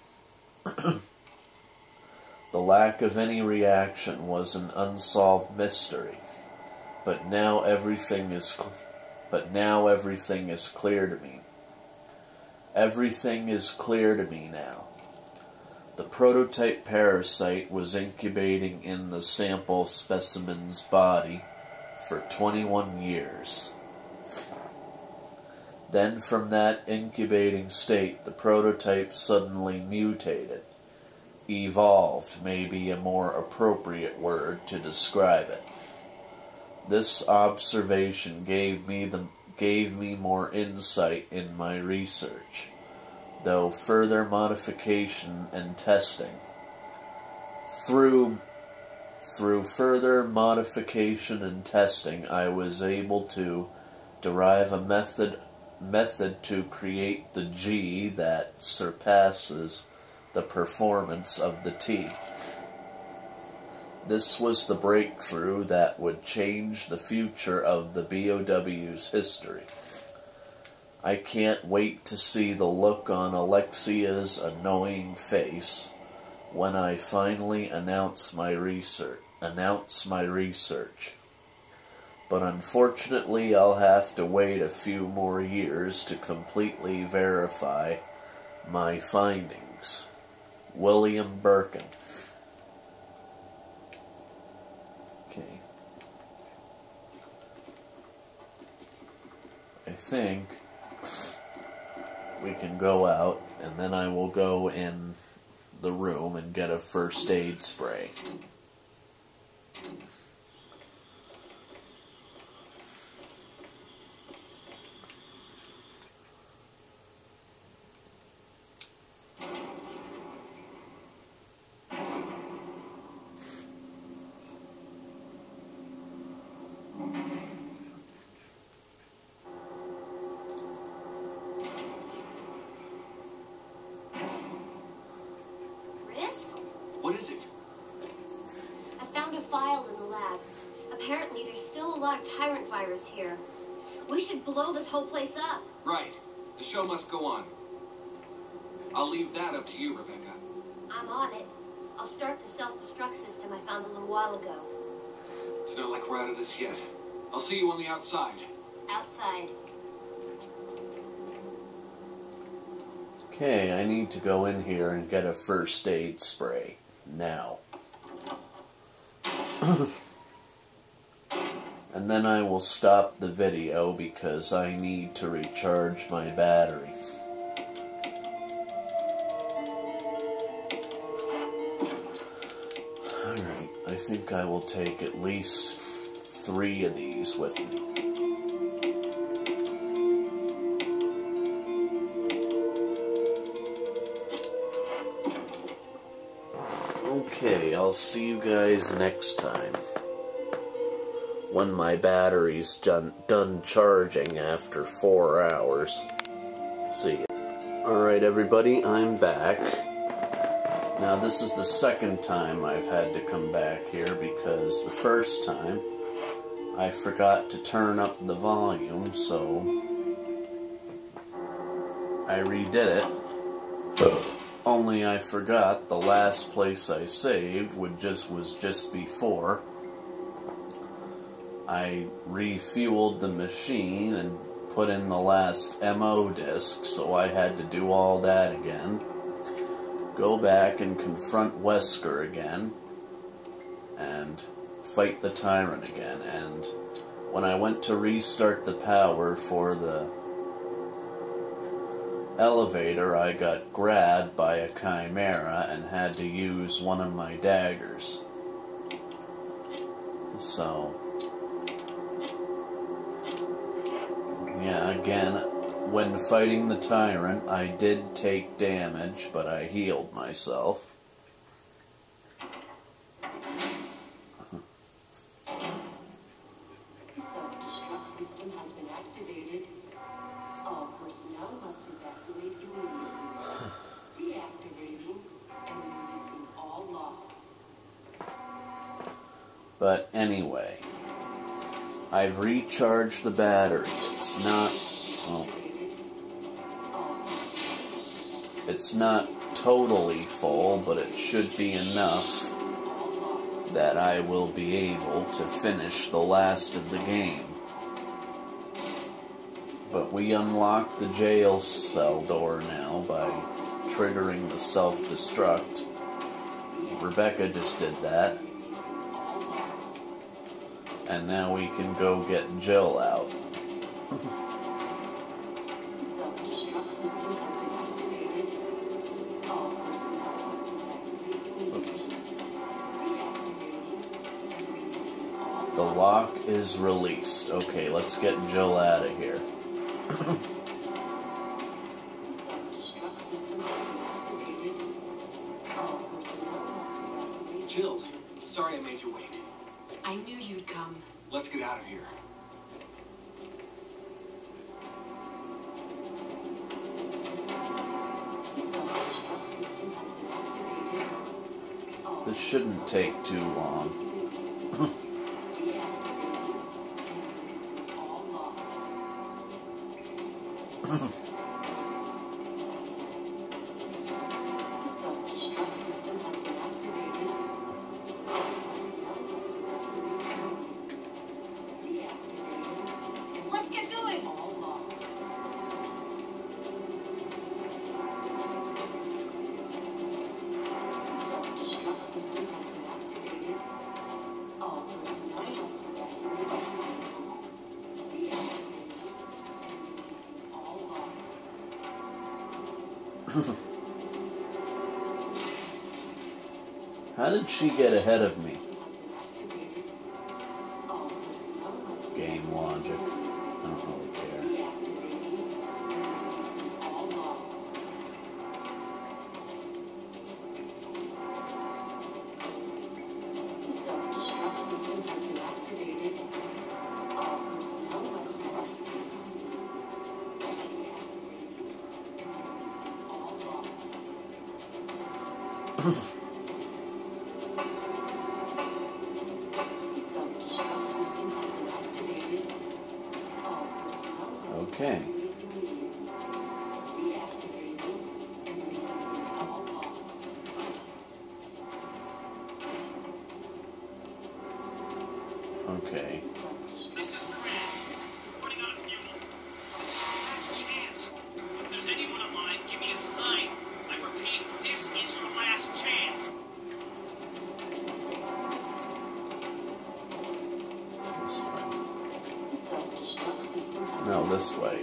The lack of any reaction was an unsolved mystery, but now everything is clear to me. Everything is clear to me now. The prototype parasite was incubating in the sample specimen's body for 21 years. Then from that incubating state, the prototype suddenly mutated. Evolved may be a more appropriate word to describe it. This observation gave me more insight in my research, though further modification and testing. Through further modification and testing, I was able to derive a method to create the G that surpasses the performance of the T. This was the breakthrough that would change the future of the BOW's history. I can't wait to see the look on Alexia's annoying face when I finally announce my research. But unfortunately, I'll have to wait a few more years to completely verify my findings. William Birkin. Okay. I think we can go out, and then I will go in the room and get a first aid spray. What is it? I found a file in the lab. Apparently, there's still a lot of tyrant virus here. We should blow this whole place up. Right. The show must go on. I'll leave that up to you, Rebecca. I'm on it. I'll start the self-destruct system I found a little while ago. It's not like we're out of this yet. I'll see you on the outside. Outside. Okay, I need to go in here and get a first aid spray. Now. And then I will stop the video because I need to recharge my battery. Alright, I think I will take at least 3 of these with me. Okay, I'll see you guys next time when my battery's done charging after 4 hours. See ya. Alright everybody, I'm back. Now this is the second time I've had to come back here because the first time I forgot to turn up the volume, so I redid it. Only I forgot the last place I saved was just before I refueled the machine and put in the last MO disc, so I had to do all that again. Go back and confront Wesker again and fight the Tyrant again. And when I went to restart the power for the elevator, I got grabbed by a chimera and had to use one of my daggers. So yeah, again, when fighting the Tyrant, I did take damage, but I healed myself. Self-destruct system has been activated. All personnel must evacuate immediately. Deactivating and releasing all logs. But anyway, I've recharged the battery. It's not... well, it's not totally full, but it should be enough that I will be able to finish the last of the game. But we unlocked the jail cell door now by triggering the self-destruct. Rebecca just did that. And now we can go get Jill out. Self-destruct system has been activated. All personnel must evacuate immediately. Deactivating and releasing all The lock is released. Okay, let's get Jill out of here. self-destruct system has been activated. All personnel must evacuate. Jill, sorry I made you wait. I knew you'd come. Let's get out of here. Self-destruct system has been activated. All This shouldn't take too long. deactivating and releasing all logs. Self-destruct system has been activated. All personnel must evacuate immediately. Deactivating and Let's get going. all logs. Self-destruct system has been activated. All personnel must evacuate immediately. Deactivating and releasing all logs. How did she get ahead of me? Has been activated. All personnel must Game logic. I don't really care. deactivating and releasing all logs. Self-destruct system has been activated. All personnel must evacuate. Deactivating and releasing all logs. Self-destruct system has been activated. All personnel must Okay. evacuate immediately. Deactivating and releasing all logs. Okay. This is Brad. Running out of fuel. This is your last chance. If there's anyone alive, give me a sign. I repeat, this is your last chance. this way.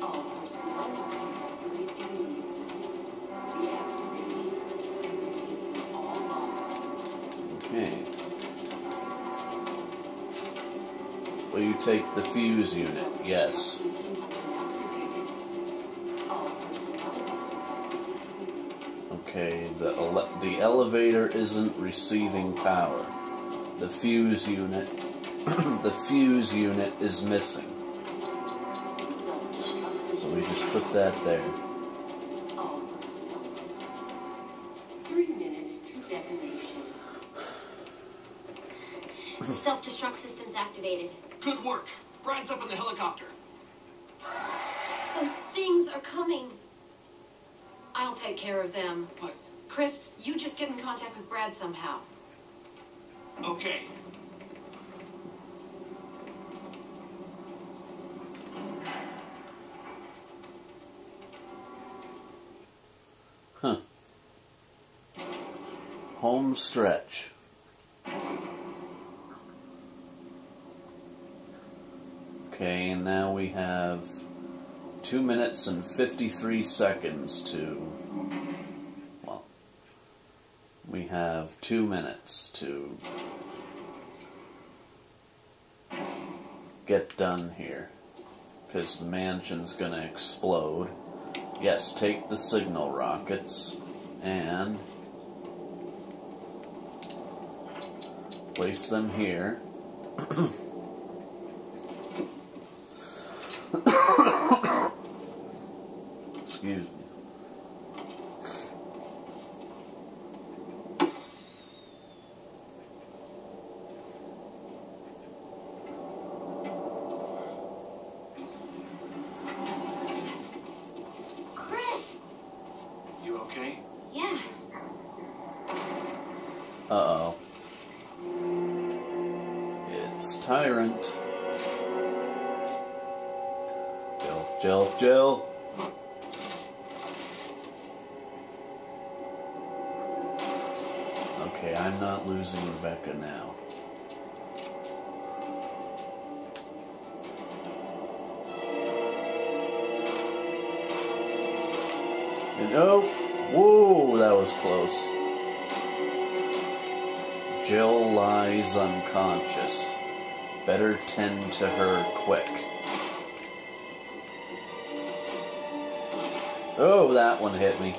All personnel must evacuate immediately. Deactivating and releasing all bombs. Okay. Will you take the fuse unit? Yes. System has been activated. All personnel must evacuate. Okay, the elevator isn't receiving power. The fuse unit the fuse unit is missing. So we just put that there. All personnel must 3 minutes to detonation. The self-destruct system's activated. Good work. Brad's up in the helicopter. Those things are coming. I'll take care of them. What? Chris, you just get in contact with Brad somehow. Okay. Huh. Home stretch. Okay, and now we have 2 minutes and 53 seconds to... Well, we have 2 minutes to get done here, because the mansion's gonna explode. Yes, take the signal rockets and place them here. Excuse me. Chris! You okay? Yeah. Uh-oh. It's Tyrant. Jill, Jill. Okay, I'm not losing Rebecca now. And oh, whoa, that was close. Jill lies unconscious. Better tend to her quick. Oh, that one hit me.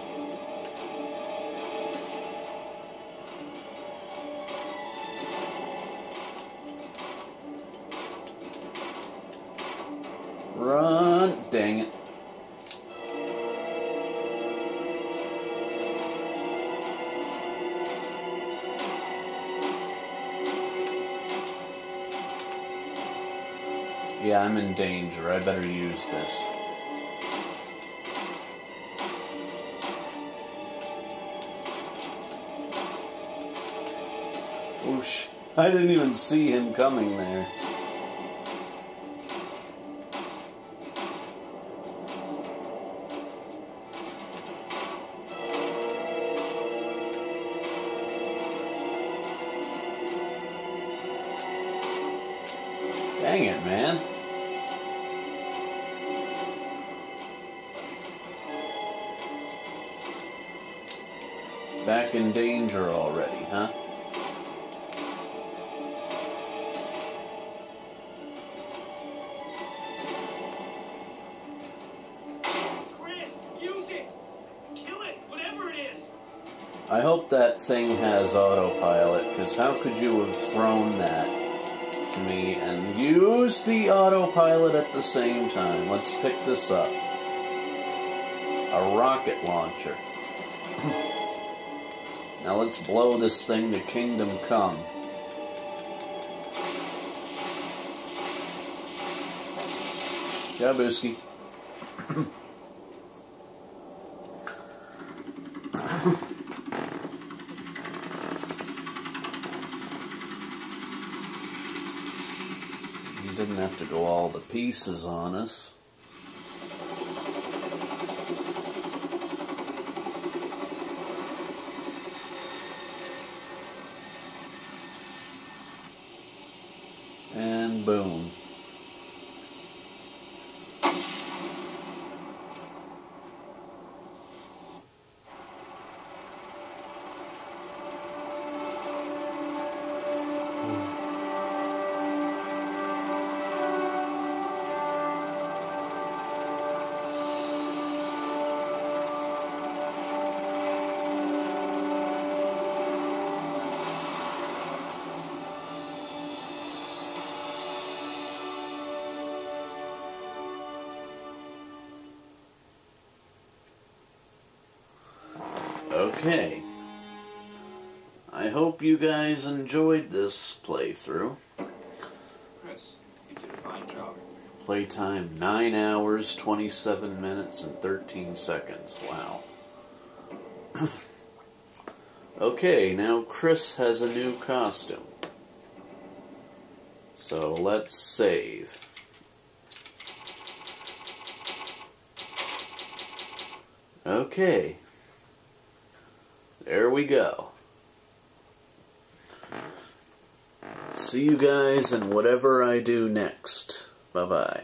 Run! Dang it. Yeah, I'm in danger. I better use this. Whoosh. I didn't even see him coming there. Dang it, man. Back in danger already, huh? Chris, use it! Kill it, whatever it is! I hope that thing has autopilot, because how could you have thrown that to me and use the autopilot at the same time? Let's pick this up. A rocket launcher. Now let's blow this thing to Kingdom Come. Jabooski. You didn't have to go all to pieces on us. And boom. Okay. I hope you guys enjoyed this playthrough. Chris, you did a fine job. Playtime 9 hours, 27 minutes, and 13 seconds. Wow. Okay, now Chris has a new costume. So let's save. Okay. There we go. See you guys in whatever I do next. Bye-bye.